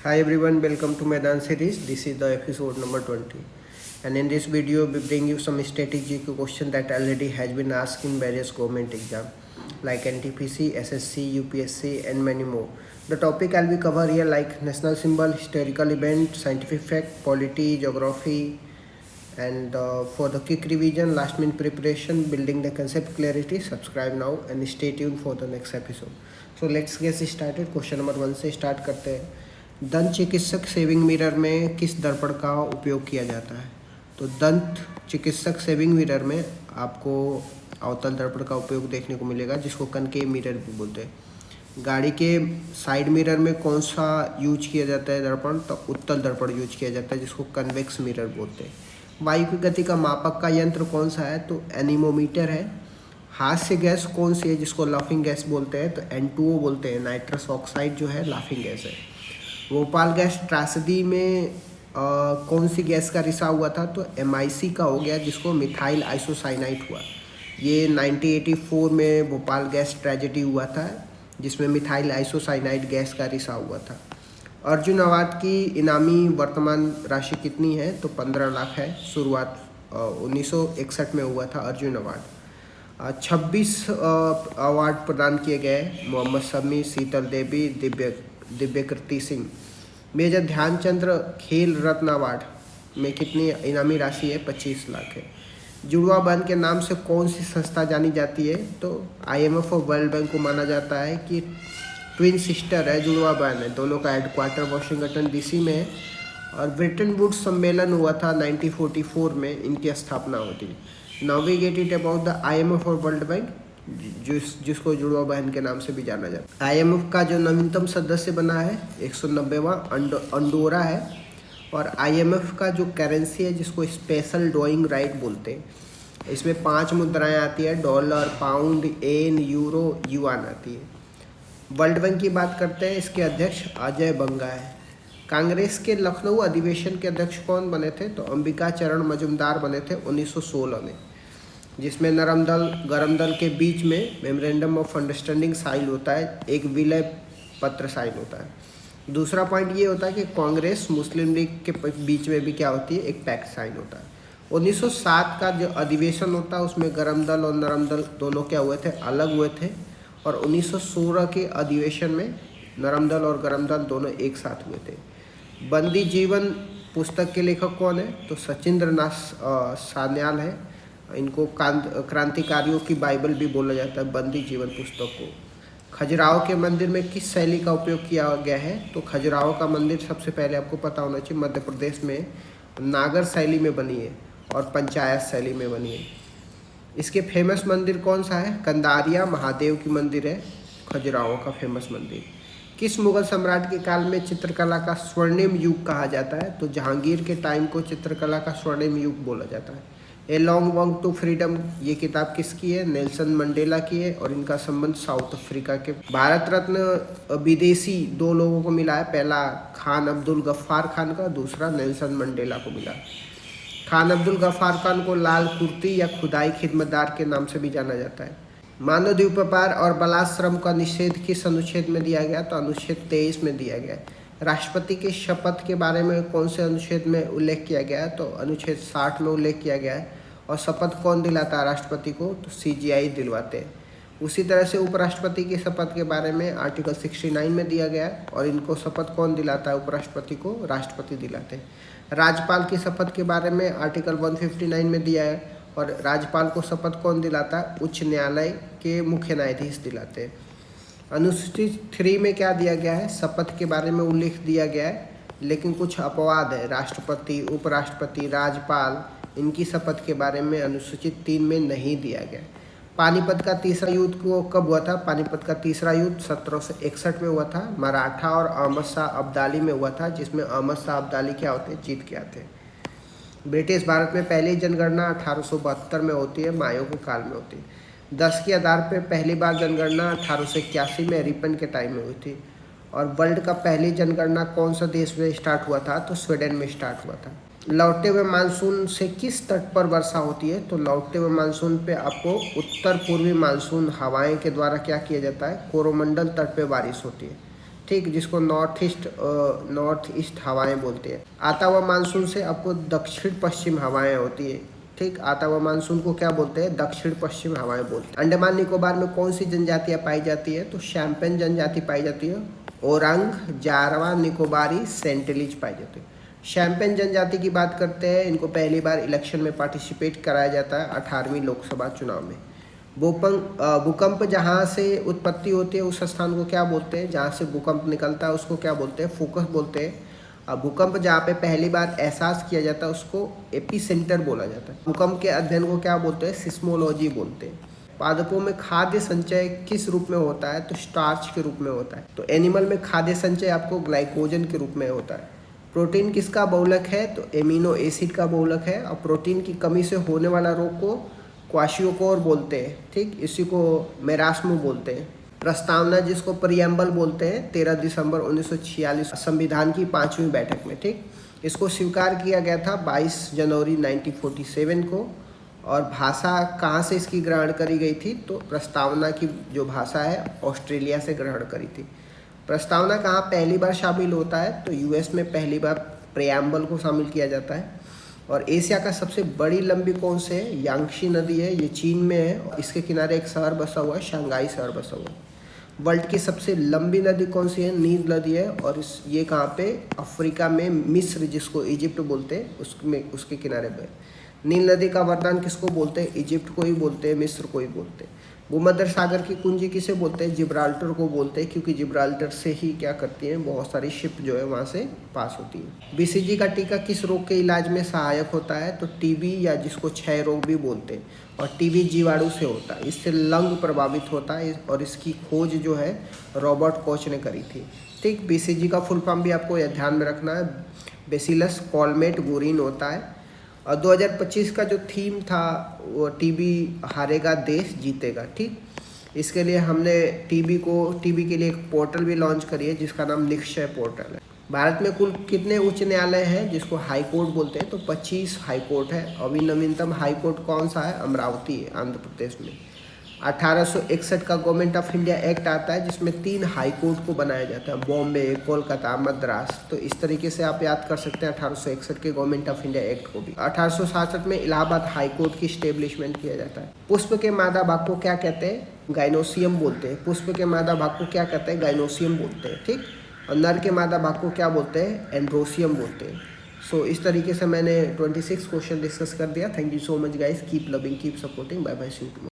Hi everyone, welcome to Maidan series. This is the episode number 20. And in this video, we bring you some strategic question that already has been asked in various government exam like NTPC, SSC, UPSC and many more. The topic I'll be cover here like national symbol, historical event, scientific fact, polity, geography, and for the quick revision, last minute preparation, building the concept clarity. Subscribe now and stay tuned for the next episode. So let's get started. Question number 1 से start करते हैं। दंत चिकित्सक saving mirror में किस दर्पण का उपयोग किया जाता है? तो दंत चिकित्सक सेविंग मिरर में आपको अवतल दर्पण का उपयोग देखने को मिलेगा, जिसको कनकेव मिरर भी बोलते हैं। गाड़ी के साइड मिरर में कौन सा यूज किया जाता है दर्पण? तो उत्तल दर्पण यूज किया जाता है, जिसको कन्वेक्स मिरर बोलते हैं। वायु की गति का मापक का यंत्र कौन सा है? तो एनीमोमीटर है। हास्य गैस कौन सी है जिसको लाफिंग गैस बोलते हैं? तो N2O बोलते हैं। नाइट्रस ऑक्साइड जो है लाफिंग गैस है। भोपाल गैस त्रासदी में कौन सी गैस का रिसाव हुआ था? तो MIC का हो गया, जिसको मिथाइल आइसोसाइनाइड हुआ। ये 1984 में भोपाल गैस ट्रेजेडी हुआ था, जिसमें मिथाइल आइसोसाइनाइड गैस का रिसाव हुआ था। अर्जुन अवार्ड की इनामी वर्तमान राशि कितनी है? तो 15 लाख है। शुरुआत 1961 में हुआ था अर्जुन अवार्ड। 26 अवार्ड प्रदान किए गए। मोहम्मद शमी, शीतल देवी, दिव्यकृति सिंह। मेजर ध्यानचंद्र खेल रत्न अवार्ड में कितनी इनामी राशि है? 25 लाख है। जुड़वा बहन के नाम से कौन सी संस्था जानी जाती है? तो IMF और वर्ल्ड बैंक को माना जाता है कि ट्विन सिस्टर है, जुड़वा बहन है। दोनों का हेडक्वार्टर वाशिंगटन DC में है। और ब्रिटेन वुड्स सम्मेलन हुआ था 1944 में, इनकी स्थापना होती है। नाविगेटेड अबाउट द IMF और वर्ल्ड बैंक, जिसको जुड़वा बहन के नाम से भी जाना जाता है। IMF का जो नवीनतम सदस्य बना है 190वां अंडोरा है। और IMF का जो करेंसी है, जिसको स्पेशल ड्रॉइंग राइट बोलते हैं, इसमें 5 मुद्राएं आती है। डॉलर, पाउंड, येन, यूरो, युआन आती है। वर्ल्ड बैंक की बात करते हैं, इसके अध्यक्ष अजय बंगा है। कांग्रेस के लखनऊ अधिवेशन के अध्यक्ष कौन बने थे? तो अंबिका चरण मजुमदार बने थे 1916 में, जिसमें नरम दल गरम दल के बीच में मेमोरेंडम ऑफ अंडरस्टैंडिंग साइन होता है, एक विलय पत्र साइन होता है। दूसरा पॉइंट ये होता है कि कांग्रेस मुस्लिम लीग के बीच में भी क्या होती है, एक पैक्ट साइन होता है। 1907 का जो अधिवेशन होता है, उसमें गरम दल और नरम दल दोनों क्या हुए थे, अलग हुए थे। और 1916 के अधिवेशन में नरम दल और गरम दल दोनों एक साथ हुए थे। बंदी जीवन पुस्तक के लेखक कौन है? तो सचिंद्र नाथ सान्याल है। इनको क्रांतिकारियों की बाइबल भी बोला जाता है, बंदी जीवन पुस्तक को। खजुराहो के मंदिर में किस शैली का उपयोग किया गया है? तो खजुराहो का मंदिर सबसे पहले आपको पता होना चाहिए मध्य प्रदेश में नागर शैली में बनी है और पंचायत शैली में बनी है। इसके फेमस मंदिर कौन सा है? कंदारिया महादेव की मंदिर है खजुराहो का फेमस मंदिर। किस मुगल सम्राट के काल में चित्रकला का स्वर्णिम युग कहा जाता है? तो जहांगीर के टाइम को चित्रकला का स्वर्णिम युग बोला जाता है। A long walk to freedom, ये किताब किसकी है? नेल्सन मंडेला की है। और इनका संबंध साउथ अफ्रीका के। भारत रत्न विदेशी 2 लोगों को मिला है, पहला खान अब्दुल गफ्फार खान का, दूसरा नेल्सन मंडेला को मिला। खान अब्दुल गफ्फार खान को लाल कुर्ती या खुदाई खिदमतदार के नाम से भी जाना जाता है। मानव द्वीव्यापार और बालाश्रम का निषेध किस अनुच्छेद में दिया गया? तो अनुच्छेद 23 में दिया गया है। राष्ट्रपति के शपथ के बारे में कौन से अनुच्छेद में उल्लेख किया गया है? तो अनुच्छेद 60 में उल्लेख किया गया है। और शपथ कौन दिलाता है राष्ट्रपति को? तो CGI दिलवाते हैं। उसी तरह से उपराष्ट्रपति की शपथ के बारे में आर्टिकल 69 में दिया गया है। और इनको शपथ कौन दिलाता है? उपराष्ट्रपति को राष्ट्रपति दिलाते हैं। राज्यपाल की शपथ के बारे में आर्टिकल 159 में दिया है। और राज्यपाल को शपथ कौन दिलाता है? उच्च न्यायालय के मुख्य न्यायाधीश दिलाते हैं। अनुसूची 3 में क्या दिया गया है? शपथ के बारे में उल्लेख दिया गया है, लेकिन कुछ अपवाद है। राष्ट्रपति, उपराष्ट्रपति, राज्यपाल, इनकी शपथ के बारे में अनुसूची 3 में नहीं दिया गया। पानीपत का तीसरा युद्ध को कब हुआ था? पानीपत का तीसरा युद्ध 1761 में हुआ था। मराठा और अहमद शाह अब्दाली में हुआ था, जिसमें अहमद शाह अब्दाली क्या होते हैं? जीत के आते हैं। ब्रिटिश भारत में पहली जनगणना 1872 में होती है, मायो के काल में होती है। 10 के आधार पर पहली बार जनगणना 1881 में रिपन के टाइम में हुई थी। और वर्ल्ड का पहली जनगणना कौन सा देश में स्टार्ट हुआ था? तो स्वीडन में स्टार्ट हुआ था। लौटते हुए मानसून से किस तट पर वर्षा होती है? तो लौटते हुए मानसून पे आपको उत्तर पूर्वी मानसून हवाएं के द्वारा क्या किया जाता है? कोरोमंडल तट पे बारिश होती है। ठीक, जिसको नॉर्थ ईस्ट हवाएं बोलते हैं। आता हुआ मानसून से आपको दक्षिण पश्चिम हवाएं होती है। ठीक, आता हुआ मानसून को क्या बोलते हैं? दक्षिण पश्चिम हवाएं बोलते हैं। अंडमान निकोबार में कौन सी जनजातियां पाई जाती है? तो शैम्पेन जनजाति पाई जाती है। ओरंग, जारवा, निकोबारी, सेंटिलीज पाई जाती है। शैम्पेन जनजाति की बात करते हैं, इनको पहली बार इलेक्शन में पार्टिसिपेट कराया जाता है 18वीं लोकसभा चुनाव में। भूकंप जहाँ से उत्पत्ति होती है उस स्थान को क्या बोलते हैं? जहाँ से भूकंप निकलता है उसको क्या बोलते हैं? फोकस बोलते हैं। भूकंप जहाँ पे पहली बार एहसास किया जाता है उसको एपी सेंटर बोला जाता है। भूकंप के अध्ययन को क्या बोलते हैं? सिस्मोलॉजी बोलते हैं। पादपों में खाद्य संचय किस रूप में होता है? तो स्टार्च के रूप में होता है। तो एनिमल में खाद्य संचय आपको ग्लाइकोजन के रूप में होता है। प्रोटीन किसका बहुलक है? तो एमिनो एसिड का बहुलक है। और प्रोटीन की कमी से होने वाला रोग को क्वाशियोकोर बोलते हैं। ठीक, इसी को मेरास्मो बोलते हैं। प्रस्तावना जिसको प्रियम्बल बोलते हैं, 13 दिसंबर 1946 संविधान की 5वीं बैठक में। ठीक, इसको स्वीकार किया गया था 22 जनवरी 1947 को। और भाषा कहाँ से इसकी ग्रहण करी गई थी? तो प्रस्तावना की जो भाषा है ऑस्ट्रेलिया से ग्रहण करी थी। प्रस्तावना कहाँ पहली बार शामिल होता है? तो यूएस में पहली बार प्रियम्बल को शामिल किया जाता है। और एशिया का सबसे बड़ी लंबी कौन से है? यांगशी नदी है, ये चीन में है। इसके किनारे एक शहर बसा हुआ है, शंघाई शहर बसा हुआ है। वर्ल्ड की सबसे लंबी नदी कौन सी है? नील नदी है। और ये कहाँ पे? अफ्रीका में मिस्र, जिसको इजिप्ट बोलते हैं, उसके किनारे पे। नील नदी का वरदान किसको बोलते हैं? इजिप्ट को ही बोलते हैं, मिस्र को ही बोलते हैं। भूमध्य सागर की कुंजी किसे बोलते हैं? जिब्राल्टर को बोलते हैं, क्योंकि जिब्राल्टर से ही क्या करती हैं, बहुत सारी शिप जो है वहाँ से पास होती है। बीसीजी का टीका किस रोग के इलाज में सहायक होता है? तो टीबी, या जिसको क्षय रोग भी बोलते हैं। और टीबी जीवाणु से होता है, इससे लंग प्रभावित होता है। और इसकी खोज जो है रॉबर्ट कोच ने करी थी। ठीक, बीसीजी का फुल फॉर्म भी आपको यह ध्यान में रखना है, बेसिलस कॉलमेट गुरिन होता है। और 2025 का जो थीम था वो टीबी हारेगा देश जीतेगा। ठीक, इसके लिए हमने टीबी के लिए एक पोर्टल भी लॉन्च करी है जिसका नाम निश्चय पोर्टल है। भारत में कुल कितने उच्च न्यायालय हैं जिसको हाई कोर्ट बोलते हैं? तो 25 हाई कोर्ट है। अभी नवीनतम हाई कोर्ट कौन सा है? अमरावती है, आंध्र प्रदेश में। 1861 का गवर्नमेंट ऑफ इंडिया एक्ट आता है जिसमें 3 हाई कोर्ट को बनाया जाता है, बॉम्बे, कोलकाता, मद्रास। तो इस तरीके से आप याद कर सकते हैं 1861 के गवर्नमेंट ऑफ इंडिया एक्ट को भी। 1867 में इलाहाबाद हाई कोर्ट की स्टेब्लिशमेंट किया जाता है। पुष्प के मादा भाग को क्या कहते हैं? गाइनोसियम बोलते हैं। पुष्प के मादा भाग को क्या कहते हैं? गाइनोसियम बोलते हैं। ठीक, और नर के मादा भाग को क्या बोलते हैं? एंड्रोसियम बोलते हैं। सो इस तरीके से मैंने 26 क्वेश्चन डिस्कस कर दिया। Thank you so much guys, keep loving, keep supporting, bye bye, see you tomorrow.